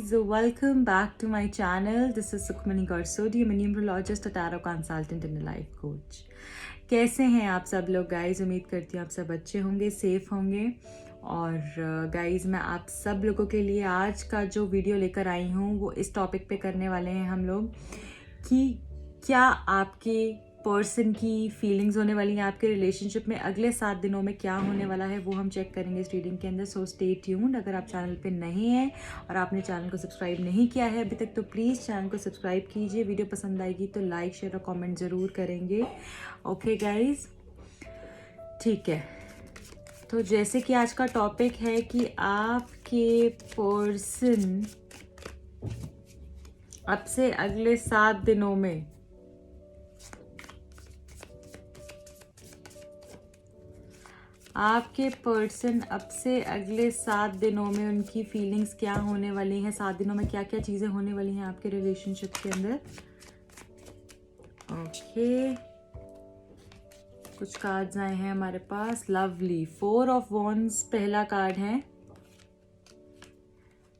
guys, welcome back to my channel. This is Sukhmani Garsodi. I'm a numerologist, a tarot consultant and a life coach. कैसे हैं आप सब लोग guys? उम्मीद करती हूँ आप सब अच्छे होंगे, सेफ होंगे। और गाइज मैं आप सब लोगों के लिए आज का जो वीडियो लेकर आई हूँ वो इस टॉपिक पे करने वाले हैं हम लोग कि क्या आपके पर्सन की फीलिंग्स होने वाली हैं, आपके रिलेशनशिप में अगले 7 दिनों में क्या होने वाला है वो हम चेक करेंगे इस रीडिंग के अंदर। So stay tuned. अगर आप चैनल पे नहीं हैं और आपने चैनल को सब्सक्राइब नहीं किया है अभी तक तो प्लीज़ चैनल को सब्सक्राइब कीजिए। वीडियो पसंद आएगी तो लाइक शेयर और कमेंट ज़रूर करेंगे। ओके गाइज, ठीक है। तो जैसे कि आज का टॉपिक है कि आपके पर्सन अब से अगले 7 दिनों में आपके पर्सन अब से अगले 7 दिनों में उनकी फीलिंग्स क्या होने वाली हैं, 7 दिनों में क्या क्या चीज़ें होने वाली हैं आपके रिलेशनशिप के अंदर। ओके, कुछ कार्ड्स आए हैं हमारे पास। लवली, 4 ऑफ वॉन्ड्स पहला कार्ड है,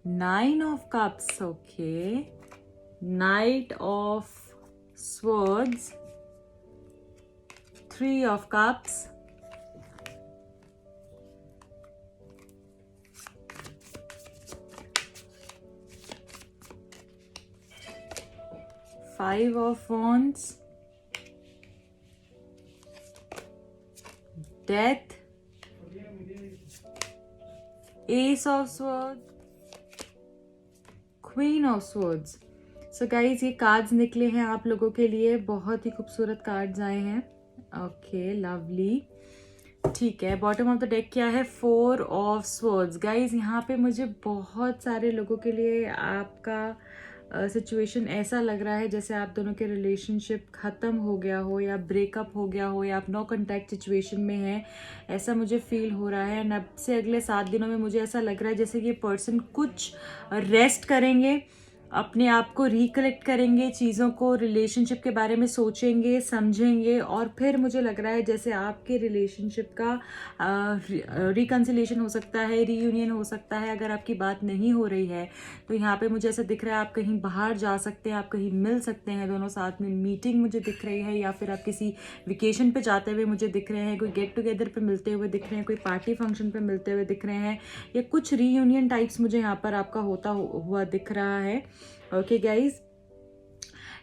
9 of cups, okay, night of swords, 3 of cups, 5 of wands, death, ace of swords, queen of swords। So guys ये कार्ड्स निकले हैं आप लोगों के लिए, बहुत ही खूबसूरत कार्ड्स आए हैं। ओके, लवली, ठीक है। बॉटम ऑफ द डेक क्या है? 4 ऑफ स्वर्ड्स। गाइज यहाँ पे मुझे बहुत सारे लोगों के लिए आपका सिचुएशन ऐसा लग रहा है जैसे आप दोनों के रिलेशनशिप ख़त्म हो गया हो या ब्रेकअप हो गया हो या आप नो कॉन्टैक्ट सिचुएशन में हैं, ऐसा मुझे फील हो रहा है। एंड अब से अगले 7 दिनों में मुझे ऐसा लग रहा है जैसे कि ये पर्सन कुछ रेस्ट करेंगे, अपने आप को रिकलेक्ट करेंगे, चीज़ों को, रिलेशनशिप के बारे में सोचेंगे, समझेंगे। और फिर मुझे लग रहा है जैसे आपके रिलेशनशिप का रिकन्सिलेशन हो सकता है, रीयूनियन हो सकता है। अगर आपकी बात नहीं हो रही है तो यहाँ पे मुझे ऐसा दिख रहा है आप कहीं बाहर जा सकते हैं, आप कहीं मिल सकते हैं दोनों साथ में। मीटिंग मुझे दिख रही है या फिर आप किसी वेकेशन पे जाते हुए मुझे दिख रहे हैं, कोई गेट टुगेदर पे मिलते हुए दिख रहे हैं, कोई पार्टी फंक्शन पे मिलते हुए दिख रहे हैं, या कुछ रीयूनियन टाइप्स मुझे यहाँ पर आपका होता हुआ दिख रहा है। ओके गाइज,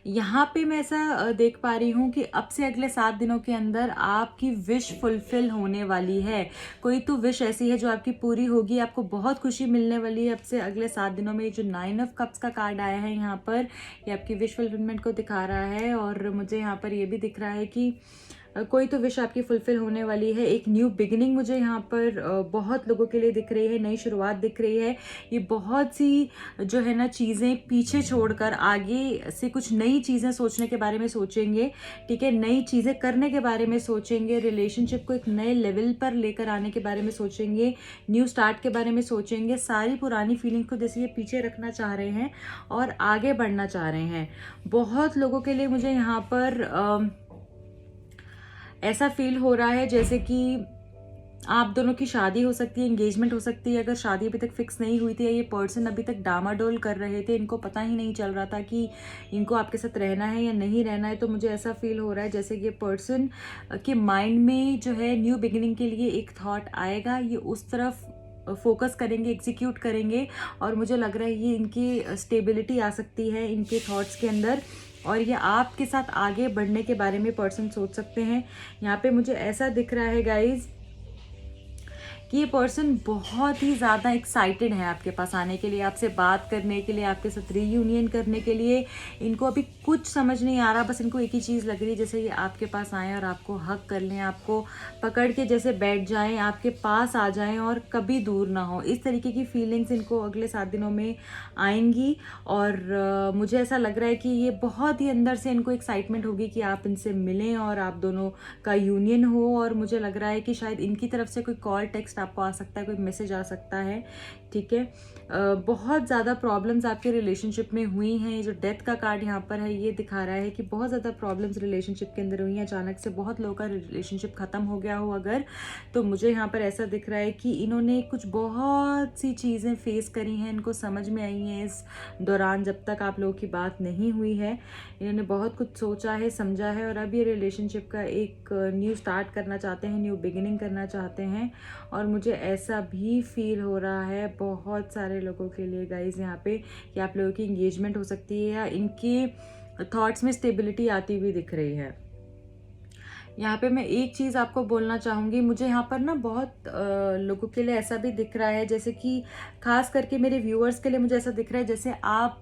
यहाँ पे मैं ऐसा देख पा रही हूँ कि अब से अगले 7 दिनों के अंदर आपकी विश फुलफिल होने वाली है। कोई तो विश ऐसी है जो आपकी पूरी होगी, आपको बहुत खुशी मिलने वाली है अब से अगले 7 दिनों में। ये जो 9 ऑफ कप्स का कार्ड आया है यहाँ पर, ये आपकी विश फुलफिलमेंट को दिखा रहा है। और मुझे यहाँ पर ये भी दिख रहा है कि कोई तो विश आपकी फुलफिल होने वाली है। एक न्यू बिगिनिंग मुझे यहाँ पर बहुत लोगों के लिए दिख रही है, नई शुरुआत दिख रही है। ये बहुत सी जो है ना चीज़ें पीछे छोड़कर आगे से कुछ नई चीज़ें सोचने के बारे में सोचेंगे, ठीक है, नई चीज़ें करने के बारे में सोचेंगे, रिलेशनशिप को एक नए लेवल पर लेकर आने के बारे में सोचेंगे, न्यू स्टार्ट के बारे में सोचेंगे। सारी पुरानी फीलिंग को जैसे ये पीछे रखना चाह रहे हैं और आगे बढ़ना चाह रहे हैं। बहुत लोगों के लिए मुझे यहाँ पर ऐसा फील हो रहा है जैसे कि आप दोनों की शादी हो सकती है, एंगेजमेंट हो सकती है। अगर शादी अभी तक फिक्स नहीं हुई थी या ये पर्सन अभी तक डामाडोल कर रहे थे, इनको पता ही नहीं चल रहा था कि इनको आपके साथ रहना है या नहीं रहना है, तो मुझे ऐसा फील हो रहा है जैसे कि ये पर्सन के माइंड में जो है न्यू बिगिनिंग के लिए एक थॉट आएगा, ये उस तरफ फोकस करेंगे, एग्जीक्यूट करेंगे। और मुझे लग रहा है ये इनकी स्टेबिलिटी आ सकती है इनके थॉट्स के अंदर, और ये आपके साथ आगे बढ़ने के बारे में पर्सन सोच सकते हैं। यहाँ पे मुझे ऐसा दिख रहा है गाइज कि ये पर्सन बहुत ही ज़्यादा एक्साइटेड है आपके पास आने के लिए, आपसे बात करने के लिए, आपके साथ रीयूनियन करने के लिए। इनको अभी कुछ समझ नहीं आ रहा, बस इनको एक ही चीज़ लग रही है जैसे ये आपके पास आएँ और आपको हक कर लें, आपको पकड़ के जैसे बैठ जाएं, आपके पास आ जाएं और कभी दूर ना हो। इस तरीके की फीलिंग्स इनको अगले 7 दिनों में आएंगी। और मुझे ऐसा लग रहा है कि ये बहुत ही अंदर से इनको एक्साइटमेंट होगी कि आप इनसे मिलें और आप दोनों का यूनियन हो। और मुझे लग रहा है कि शायद इनकी तरफ से कोई कॉल टेक्स्ट आपको आ सकता है, कोई मैसेज आ सकता है, ठीक है। बहुत ज़्यादा प्रॉब्लम्स आपके रिलेशनशिप में हुई हैं। ये जो डेथ का कार्ड यहाँ पर है ये दिखा रहा है कि बहुत ज़्यादा प्रॉब्लम्स रिलेशनशिप के अंदर हुई हैं। अचानक से बहुत लोगों का रिलेशनशिप ख़त्म हो गया हो अगर, तो मुझे यहाँ पर ऐसा दिख रहा है कि इन्होंने कुछ बहुत सी चीज़ें फेस करी हैं, इनको समझ में आई हैं इस दौरान जब तक आप लोगों की बात नहीं हुई है। इन्होंने बहुत कुछ सोचा है, समझा है, और अब ये रिलेशनशिप का एक न्यू स्टार्ट करना चाहते हैं, न्यू बिगिनिंग करना चाहते हैं। और मुझे ऐसा भी फील हो रहा है बहुत सारे लोगों के लिए गाइज यहाँ पे कि आप लोगों की इंगेजमेंट हो सकती है या इनकी थॉट्स में स्टेबिलिटी आती हुई दिख रही है। यहाँ पे मैं एक चीज़ आपको बोलना चाहूँगी, मुझे यहाँ पर ना बहुत लोगों के लिए ऐसा भी दिख रहा है, जैसे कि खास करके मेरे व्यूअर्स के लिए मुझे ऐसा दिख रहा है जैसे आप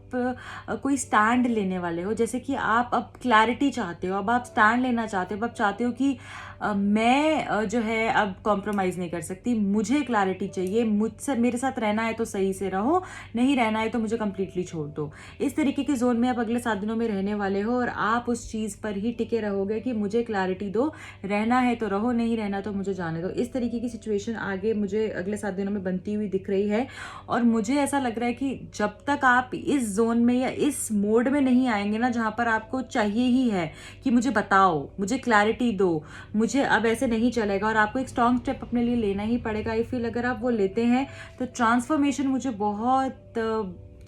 कोई स्टैंड लेने वाले हो, जैसे कि आप अब क्लैरिटी चाहते हो, अब आप स्टैंड लेना चाहते हो, अब आप चाहते हो कि मैं जो है अब कॉम्प्रोमाइज़ नहीं कर सकती, मुझे क्लैरिटी चाहिए, मुझसे मेरे साथ रहना है तो सही से रहो, नहीं रहना है तो मुझे कम्प्लीटली छोड़ दो। इस तरीके की जोन में आप अगले 7 दिनों में रहने वाले हो और आप उस चीज़ पर ही टिके रहोगे कि मुझे क्लैरिटी दो, रहना है तो रहो, नहीं रहना तो मुझे जाने दो। इस तरीके की सिचुएशन आगे मुझे अगले 7 दिनों में बनती हुई दिख रही है। और मुझे ऐसा लग रहा है कि जब तक आप इस जोन में या इस मोड में नहीं आएंगे ना जहाँ पर आपको चाहिए ही है कि मुझे बताओ, मुझे क्लैरिटी दो, मुझे अब ऐसे नहीं चलेगा, और आपको एक स्ट्रॉन्ग स्टेप अपने लिए लेना ही पड़ेगा। आई फील अगर आप वो लेते हैं तो ट्रांसफॉर्मेशन, मुझे बहुत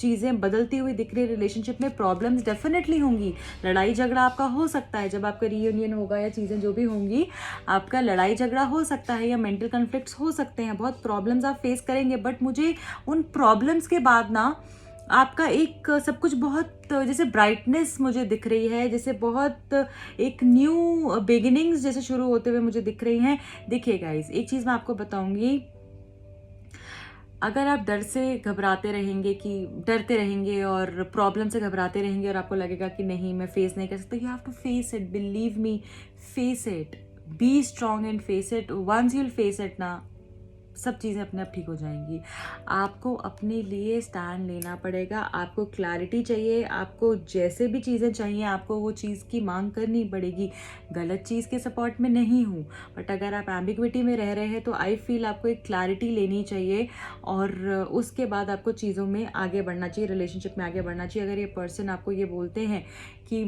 चीज़ें बदलती हुई दिख रही है। रिलेशनशिप में प्रॉब्लम्स डेफिनेटली होंगी, लड़ाई झगड़ा आपका हो सकता है जब आपका रीयूनियन होगा, या चीज़ें जो भी होंगी आपका लड़ाई झगड़ा हो सकता है या मेंटल कॉन्फ्लिक्ट्स हो सकते हैं, बहुत प्रॉब्लम्स आप फेस करेंगे। बट मुझे उन प्रॉब्लम्स के बाद ना आपका एक सब कुछ बहुत जैसे ब्राइटनेस मुझे दिख रही है, जैसे बहुत एक न्यू बिगिनिंग्स जैसे शुरू होते हुए मुझे दिख रही हैं। देखिए गाइस, एक चीज़ मैं आपको बताऊंगी, अगर आप डर से घबराते रहेंगे, कि डरते रहेंगे और प्रॉब्लम से घबराते रहेंगे और आपको लगेगा कि नहीं मैं फेस नहीं कर सकता, you have to face it, believe me, face it, be strong and face it. Once you'll face it ना, सब चीज़ें अपने आप ठीक हो जाएंगी। आपको अपने लिए स्टैंड लेना पड़ेगा, आपको क्लैरिटी चाहिए, आपको जैसे भी चीज़ें चाहिए आपको वो चीज़ की मांग करनी पड़ेगी। गलत चीज़ के सपोर्ट में नहीं हूँ, बट अगर आप एम्बिग्विटी में रह रहे हैं तो आई फील आपको एक क्लैरिटी लेनी चाहिए और उसके बाद आपको चीज़ों में आगे बढ़ना चाहिए, रिलेशनशिप में आगे बढ़ना चाहिए। अगर ये पर्सन आपको ये बोलते हैं कि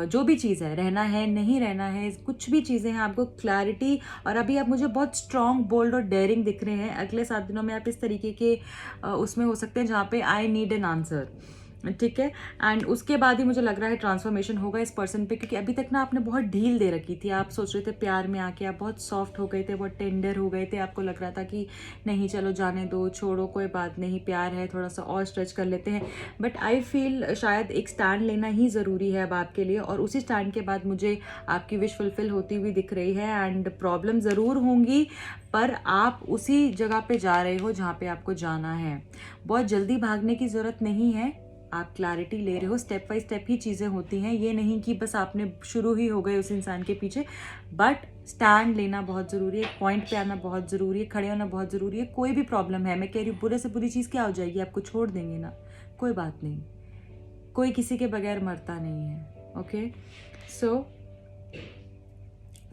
जो भी चीज़ है, रहना है नहीं रहना है, कुछ भी चीज़ें हैं, आपको क्लैरिटी, और अभी आप मुझे बहुत स्ट्रॉन्ग, बोल्ड और डेयरिंग दिख रहे हैं। अगले 7 दिनों में आप इस तरीके के उसमें हो सकते हैं जहाँ पे आई नीड एन आंसर, ठीक है। एंड उसके बाद ही मुझे लग रहा है ट्रांसफॉर्मेशन होगा इस पर्सन पे, क्योंकि अभी तक ना आपने बहुत ढील दे रखी थी। आप सोच रहे थे प्यार में आके आप बहुत सॉफ्ट हो गए थे, बहुत टेंडर हो गए थे, आपको लग रहा था कि नहीं चलो जाने दो, छोड़ो, कोई बात नहीं, प्यार है, थोड़ा सा और स्ट्रेच कर लेते हैं। बट आई फील शायद एक स्टैंड लेना ही ज़रूरी है अब आपके लिए, और उसी स्टैंड के बाद मुझे आपकी विश फुलफिल होती हुई दिख रही है। एंड प्रॉब्लम ज़रूर होंगी पर आप उसी जगह पे जा रहे हो जहाँ पे आपको जाना है। बहुत जल्दी भागने की ज़रूरत नहीं है, आप क्लैरिटी ले रहे हो, स्टेप बाय स्टेप ही चीज़ें होती हैं, ये नहीं कि बस आपने शुरू ही हो गए उस इंसान के पीछे। बट स्टैंड लेना बहुत ज़रूरी है, पॉइंट पे आना बहुत ज़रूरी है, खड़े होना बहुत ज़रूरी है। कोई भी प्रॉब्लम है, मैं कह रही हूँ बुरे से बुरी चीज़ क्या हो जाएगी, आपको छोड़ देंगे ना, कोई बात नहीं, कोई किसी के बगैर मरता नहीं है। ओके, सो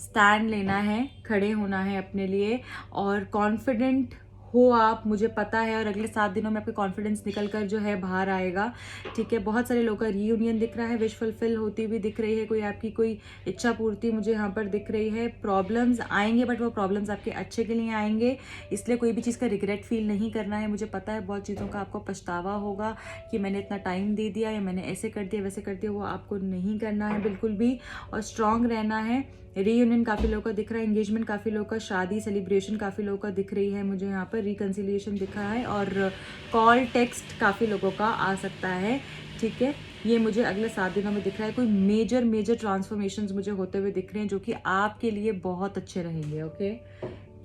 स्टैंड लेना है, खड़े होना है अपने लिए, और कॉन्फिडेंट हो आप, मुझे पता है। और अगले 7 दिनों में आपका कॉन्फिडेंस निकल कर जो है बाहर आएगा, ठीक है। बहुत सारे लोगों का रीयूनियन दिख रहा है, विश फुलफिल होती हुई दिख रही है, कोई आपकी कोई इच्छा पूर्ति मुझे यहाँ पर दिख रही है। प्रॉब्लम्स आएंगे बट वो प्रॉब्लम्स आपके अच्छे के लिए आएंगे, इसलिए कोई भी चीज़ का रिग्रेट फील नहीं करना है। मुझे पता है बहुत चीज़ों का आपको पछतावा होगा कि मैंने इतना टाइम दे दिया या मैंने ऐसे कर दिया वैसे कर दिया, वो आपको नहीं करना है बिल्कुल भी, और स्ट्रॉन्ग रहना है। रीयूनियन काफ़ी लोगों का दिख रहा है, एंगेजमेंट काफ़ी लोगों का, शादी सेलिब्रेशन काफ़ी लोगों का दिख रही है मुझे यहाँ पर, रिकन्सिलिएशन दिखा है, और कॉल टेक्स्ट काफ़ी लोगों का आ सकता है, ठीक है। ये मुझे अगले 7 दिनों में दिख रहा है। कोई मेजर ट्रांसफॉर्मेशंस मुझे होते हुए दिख रहे हैं जो कि आपके लिए बहुत अच्छे रहेंगे। ओके,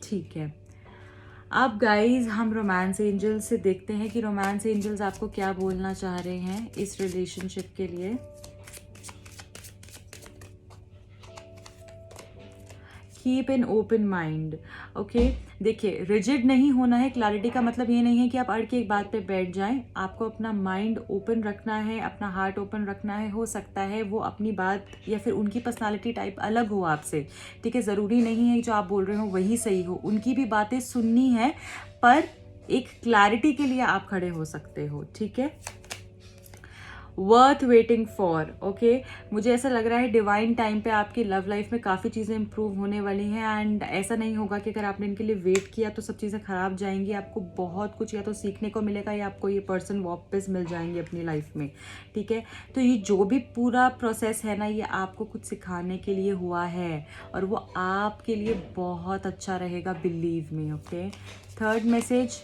ठीक है। अब गाइज हम रोमांस एंजल्स से देखते हैं कि रोमांस एंजल्स आपको क्या बोलना चाह रहे हैं इस रिलेशनशिप के लिए। Keep an open mind, okay. देखिए, रिजिड नहीं होना है, क्लैरिटी का मतलब ये नहीं है कि आप अड़ के एक बात पे बैठ जाएं। आपको अपना माइंड ओपन रखना है, अपना हार्ट ओपन रखना है। हो सकता है वो अपनी बात या फिर उनकी पर्सनालिटी टाइप अलग हो आपसे, ठीक है। ज़रूरी नहीं है जो आप बोल रहे हो वही सही हो, उनकी भी बातें सुननी है, पर एक क्लैरिटी के लिए आप खड़े हो सकते हो, ठीक है। Worth waiting for, okay. मुझे ऐसा लग रहा है डिवाइन टाइम पे आपकी लव लाइफ में काफ़ी चीज़ें इंप्रूव होने वाली हैं, एंड ऐसा नहीं होगा कि अगर आपने इनके लिए वेट किया तो सब चीज़ें ख़राब जाएंगी। आपको बहुत कुछ या तो सीखने को मिलेगा या आपको ये पर्सन वापस मिल जाएंगे अपनी लाइफ में, ठीक है। तो ये जो भी पूरा प्रोसेस है ना, ये आपको कुछ सिखाने के लिए हुआ है और वो आपके लिए बहुत अच्छा रहेगा, believe me, okay. Third message,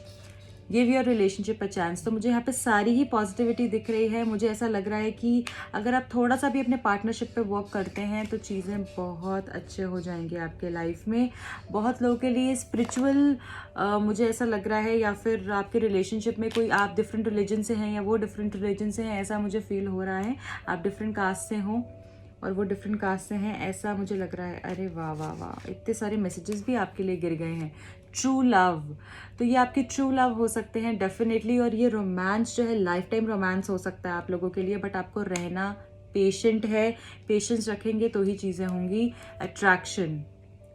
give your relationship a chance. तो मुझे यहाँ पे सारी ही पॉजिटिविटी दिख रही है। मुझे ऐसा लग रहा है कि अगर आप थोड़ा सा भी अपने पार्टनरशिप पे वर्क करते हैं तो चीज़ें बहुत अच्छे हो जाएंगे आपके लाइफ में। बहुत लोगों के लिए स्पिरिचुअल मुझे ऐसा लग रहा है, या फिर आपके रिलेशनशिप में कोई आप डिफरेंट रिलीजन से हैं या वो डिफरेंट रिलीजन से हैं, ऐसा मुझे फील हो रहा है। आप डिफरेंट कास्ट से हों और वो डिफरेंट कास्ट से हैं, ऐसा मुझे लग रहा है। अरे वाह वाह वाह, इतने सारे मैसेजेस भी आपके लिए गिर गए हैं। ट्रू लव, तो ये आपकी ट्रू लव हो सकते हैं डेफिनेटली, और ये रोमांस जो है लाइफ टाइम रोमांस हो सकता है आप लोगों के लिए, बट आपको रहना पेशेंट है, पेशेंस रखेंगे तो ही चीज़ें होंगी। अट्रैक्शन,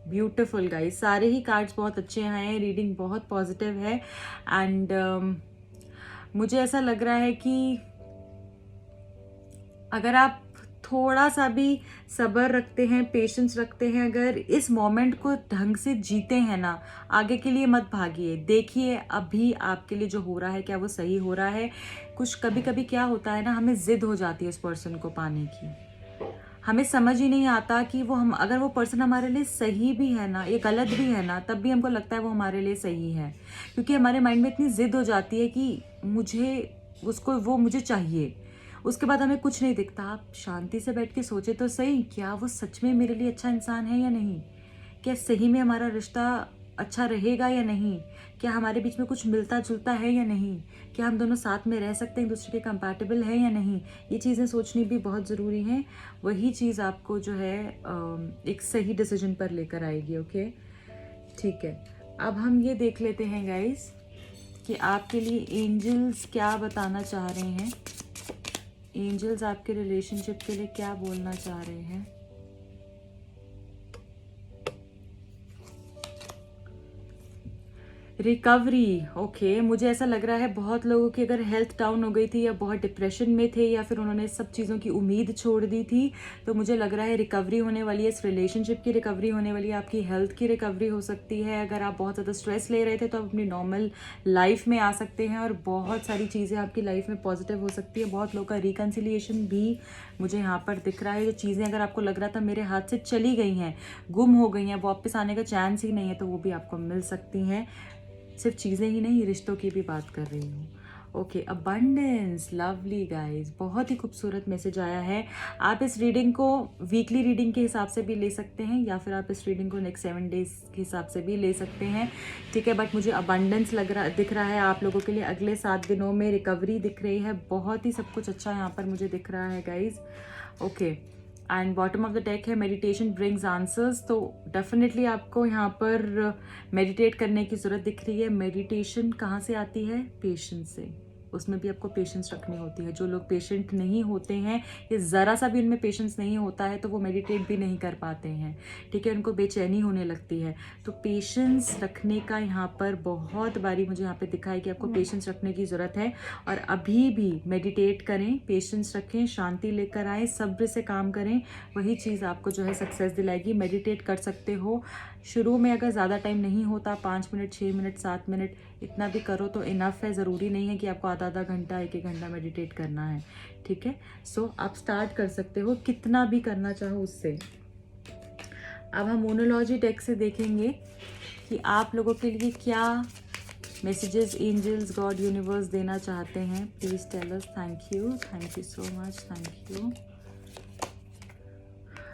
ब्यूटिफुल गाइस, सारे ही कार्ड्स बहुत अच्छे हैं, रीडिंग बहुत पॉजिटिव है, एंड मुझे ऐसा लग रहा है कि अगर आप थोड़ा सा भी सब्र रखते हैं, पेशेंस रखते हैं, अगर इस मोमेंट को ढंग से जीते हैं ना, आगे के लिए मत भागिए, देखिए अभी आपके लिए जो हो रहा है क्या वो सही हो रहा है। कुछ कभी कभी क्या होता है ना, हमें जिद हो जाती है उस पर्सन को पाने की, हमें समझ ही नहीं आता कि वो हम अगर वो पर्सन हमारे लिए सही भी है ना, ये गलत भी है ना, तब भी हमको लगता है वो हमारे लिए सही है, क्योंकि हमारे माइंड में इतनी जिद हो जाती है कि मुझे उसको, वो मुझे चाहिए। उसके बाद हमें कुछ नहीं दिखता। आप शांति से बैठ के सोचे तो सही, क्या वो सच में मेरे लिए अच्छा इंसान है या नहीं, क्या सही में हमारा रिश्ता अच्छा रहेगा या नहीं, क्या हमारे बीच में कुछ मिलता जुलता है या नहीं, क्या हम दोनों साथ में रह सकते हैं, एक दूसरे के कंपैटिबल है या नहीं, ये चीज़ें सोचनी भी बहुत ज़रूरी हैं। वही चीज़ आपको जो है एक सही डिसीजन पर लेकर आएगी, ओके, ठीक है। अब हम ये देख लेते हैं गाइस कि आपके लिए एंजल्स क्या बताना चाह रहे हैं। एंजल्स आपके रिलेशनशिप के लिए क्या बोलना चाह रहे हैं। Recovery, okay. मुझे ऐसा लग रहा है बहुत लोगों की अगर हेल्थ डाउन हो गई थी या बहुत डिप्रेशन में थे या फिर उन्होंने सब चीज़ों की उम्मीद छोड़ दी थी, तो मुझे लग रहा है रिकवरी होने वाली है। इस रिलेशनशिप की रिकवरी होने वाली है, आपकी हेल्थ की रिकवरी हो सकती है। अगर आप बहुत ज़्यादा स्ट्रेस ले रहे थे तो आप अपनी नॉर्मल लाइफ में आ सकते हैं और बहुत सारी चीज़ें आपकी लाइफ में पॉजिटिव हो सकती है। बहुत लोगों का रिकन्सिलिएशन भी मुझे यहाँ पर दिख रहा है। जो चीज़ें अगर आपको लग रहा था मेरे हाथ से चली गई हैं, गुम हो गई हैं, वापस आने का चांस ही नहीं है, तो वो भी आपको मिल सकती हैं। सिर्फ चीज़ें ही नहीं, रिश्तों की भी बात कर रही हूँ, ओके। अबंडेंस, लवली गाइस, बहुत ही खूबसूरत मैसेज आया है। आप इस रीडिंग को वीकली रीडिंग के हिसाब से भी ले सकते हैं या फिर आप इस रीडिंग को नेक्स्ट 7 डेज के हिसाब से भी ले सकते हैं, ठीक है। बट मुझे अबंडेंस दिख रहा है आप लोगों के लिए। अगले 7 दिनों में रिकवरी दिख रही है, बहुत ही सब कुछ अच्छा यहाँ पर मुझे दिख रहा है guys, okay. And bottom of the deck है मेडिटेशन ब्रिंग्स आंसर्स, तो डेफिनेटली आपको यहाँ पर मेडिटेट करने की ज़रूरत दिख रही है। मेडिटेशन कहाँ से आती है? पेशेंस से, उसमें भी आपको पेशेंस रखनी होती है। जो लोग पेशेंट नहीं होते हैं या ज़रा सा भी उनमें पेशेंस नहीं होता है तो वो मेडिटेट भी नहीं कर पाते हैं, ठीक है, उनको बेचैनी होने लगती है। तो पेशेंस रखने का यहाँ पर बहुत बारी मुझे यहाँ पे दिखा है कि आपको पेशेंस रखने की ज़रूरत है, और अभी भी मेडिटेट करें, पेशेंस रखें, शांति लेकर आए, सब्र से काम करें, वही चीज़ आपको जो है सक्सेस दिलाएगी। मेडिटेट कर सकते हो शुरू में, अगर ज़्यादा टाइम नहीं होता, 5 मिनट, 6 मिनट, 7 मिनट, इतना भी करो तो इनफ है। ज़रूरी नहीं है कि आपको आधा घंटा, 1 घंटा मेडिटेट करना है, ठीक है। सो आप स्टार्ट कर सकते हो, कितना भी करना चाहो उससे। अब हम मोनोलॉजी डेक से देखेंगे कि आप लोगों के लिए क्या मैसेजेस एंजल्स, गॉड, यूनिवर्स देना चाहते हैं। Please tell us. Thank you so much, thank you.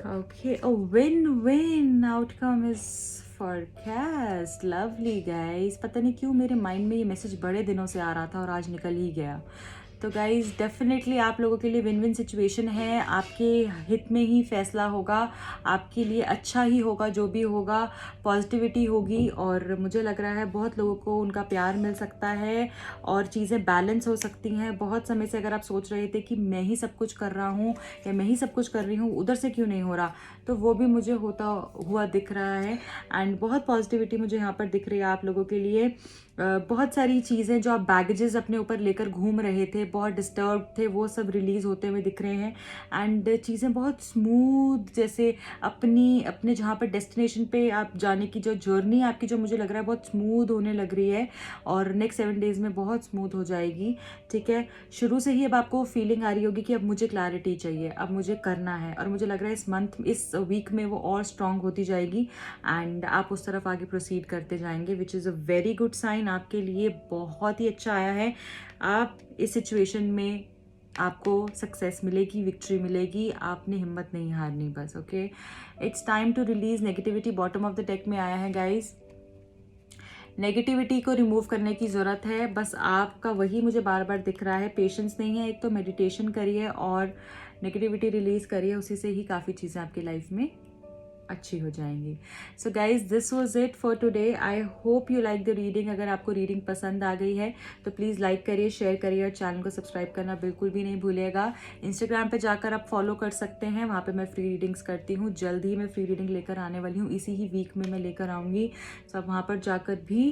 Okay, a win-win outcome is forecast. Lovely guys. पता नहीं क्यों मेरे माइंड में ये मैसेज बड़े दिनों से आ रहा था और आज निकल ही गया। तो गाइज़ डेफिनेटली आप लोगों के लिए विन विन सिचुएशन है, आपके हित में ही फैसला होगा, आपके लिए अच्छा ही होगा, जो भी होगा पॉजिटिविटी होगी। और मुझे लग रहा है बहुत लोगों को उनका प्यार मिल सकता है और चीज़ें बैलेंस हो सकती हैं। बहुत समय से अगर आप सोच रहे थे कि मैं ही सब कुछ कर रहा हूँ या मैं ही सब कुछ कर रही हूँ, उधर से क्यों नहीं हो रहा, तो वो भी मुझे होता हुआ दिख रहा है। एंड बहुत पॉजिटिविटी मुझे यहाँ पर दिख रही है आप लोगों के लिए। बहुत सारी चीज़ें जो आप बैगेजेस अपने ऊपर लेकर घूम रहे थे, बहुत डिस्टर्ब थे, वो सब रिलीज़ होते हुए दिख रहे हैं। एंड चीज़ें बहुत स्मूथ, जैसे अपने जहाँ पर डेस्टिनेशन पे आप जाने की जो जर्नी आपकी, जो मुझे लग रहा है बहुत स्मूथ होने लग रही है और नेक्स्ट 7 डेज़ में बहुत स्मूथ हो जाएगी। ठीक है, शुरू से ही अब आपको फीलिंग आ रही होगी कि अब मुझे क्लैरिटी चाहिए, अब मुझे करना है, और मुझे लग रहा है इस वीक में वो और स्ट्रांग होती जाएगी एंड आप उस तरफ आगे प्रोसीड करते जाएंगे, which is a very good sign. आपके लिए बहुत ही अच्छा आया है। आप इस सिचुएशन में, आपको सक्सेस मिलेगी, विक्ट्री मिलेगी, आपने हिम्मत नहीं हारनी बस। Okay, it's time to release negativity. Bottom of the deck में आया है गाइज, नेगेटिविटी को रिमूव करने की ज़रूरत है। बस आपका वही मुझे बार बार दिख रहा है, पेशेंस नहीं है। एक तो मेडिटेशन करिए और नेगेटिविटी रिलीज़ करिए, उसी से ही काफ़ी चीज़ें आपकी लाइफ में अच्छी हो जाएंगी। So guys, this was it for today. I hope you like the reading. अगर आपको रीडिंग पसंद आ गई है तो प्लीज़ लाइक करिए, शेयर करिए और चैनल को सब्सक्राइब करना बिल्कुल भी नहीं भूलिएगा। इंस्टाग्राम पे जाकर आप फॉलो कर सकते हैं, वहाँ पे मैं फ्री रीडिंग्स करती हूँ। जल्द ही मैं फ्री रीडिंग लेकर आने वाली हूँ, इसी ही वीक में मैं लेकर आऊँगी। सो आप वहाँ पर जाकर भी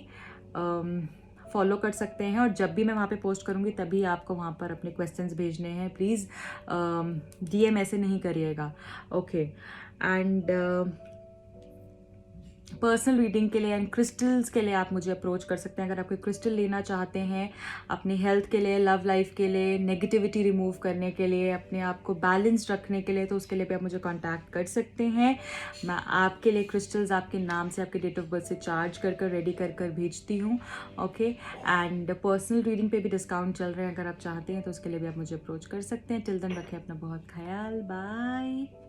फॉलो कर सकते हैं, और जब भी मैं वहाँ पे पोस्ट करूँगी तभी आपको वहाँ पर अपने क्वेश्चंस भेजने हैं। प्लीज़ DM ऐसे नहीं करिएगा। ओके, एंड पर्सनल रीडिंग के लिए एंड क्रिस्टल्स के लिए आप मुझे अप्रोच कर सकते हैं। अगर आप कोई क्रिस्टल लेना चाहते हैं अपनी हेल्थ के लिए, लव लाइफ के लिए, नेगेटिविटी रिमूव करने के लिए, अपने आप को बैलेंस रखने के लिए, तो उसके लिए भी आप मुझे कांटेक्ट कर सकते हैं। मैं आपके लिए क्रिस्टल्स आपके नाम से, आपके डेट ऑफ बर्थ से चार्ज कर रेडी कर भेजती हूँ। ओके, एंड पर्सनल रीडिंग पे भी डिस्काउंट चल रहे हैं, अगर आप चाहते हैं तो उसके लिए भी आप मुझे अप्रोच कर सकते हैं। टिल देन रखें अपना बहुत ख्याल, बाय।